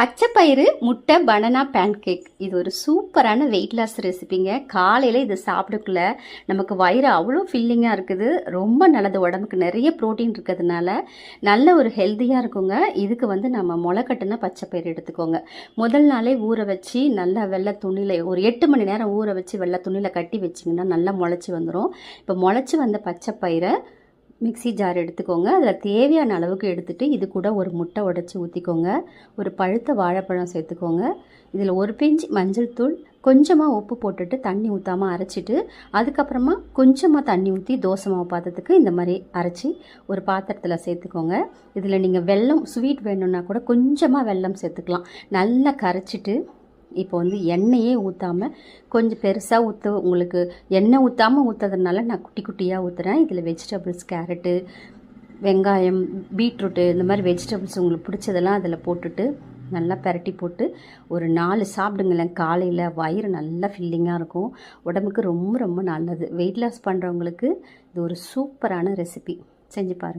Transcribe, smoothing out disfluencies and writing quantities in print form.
பச்சைப்பயிறு முட்டை banana pancake இது ஒரு சூப்பரான வெயிட் லாஸ் ரெசிபிங்க. காலையில் இது சாப்பிடக்குள்ள நமக்கு வயிறு அவ்வளோ ஃபில்லிங்காக இருக்குது. ரொம்ப நல்லது, உடம்புக்கு நிறைய ப்ரோட்டீன் இருக்கிறதுனால நல்ல ஒரு ஹெல்த்தியாக இருக்குங்க. இதுக்கு நம்ம முளைக்கட்டுன பச்சைப்பயிறு எடுத்துக்கோங்க. முதல் நாளே ஊற வச்சு நல்லா வெள்ளை துணியில் ஒரு 8 மணி நேரம் ஊற வச்சு வெள்ளை துணியில் கட்டி வச்சிங்கன்னா நல்லா முளைச்சி வந்துடும். இப்போ முளைச்சி வந்த பச்சைப்பயிரை மிக்ஸி ஜார் எடுத்துக்கோங்க. அதில் தேவையான அளவுக்கு எடுத்துகிட்டு இது கூட ஒரு முட்டை உடைச்சி ஊற்றிக்கோங்க. ஒரு பழுத்த வாழைப்பழம் சேர்த்துக்கோங்க. இதில் ஒரு பிஞ்ச் மஞ்சள் தூள், கொஞ்சமாக உப்பு போட்டுட்டு தண்ணி ஊற்றாமல் அரைச்சிட்டு அதுக்கப்புறமா கொஞ்சமாக தண்ணி ஊற்றி தோசை மாவு பாத்திரத்துக்கு இந்த மாதிரி அரைச்சி ஒரு பாத்திரத்தில் சேர்த்துக்கோங்க. இதில் நீங்கள் வெல்லம் ஸ்வீட் வேணும்னா கூட கொஞ்சமாக வெல்லம் சேர்த்துக்கலாம். நல்லா கரைச்சிட்டு இப்போ எண்ணெயே ஊற்றாமல் கொஞ்சம் பெருசாக உங்களுக்கு எண்ணெய் ஊற்றாமல் ஊற்றுறதுனால நான் குட்டி குட்டியாக ஊற்றுறேன். இதில் வெஜிடபிள்ஸ், கேரட்டு, வெங்காயம், பீட்ரூட்டு, இந்த மாதிரி வெஜிடபிள்ஸ் உங்களுக்கு பிடிச்சதெல்லாம் அதில் போட்டுட்டு நல்லா பெரட்டி போட்டு ஒரு 4 சாப்பிடுங்களேன். காலையில் வயிறு நல்லா ஃபில்லிங்காக இருக்கும். உடம்புக்கு ரொம்ப ரொம்ப நல்லது. வெயிட் லாஸ் பண்ணுறவங்களுக்கு இது ஒரு சூப்பரான ரெசிபி. செஞ்சு பாருங்கள்.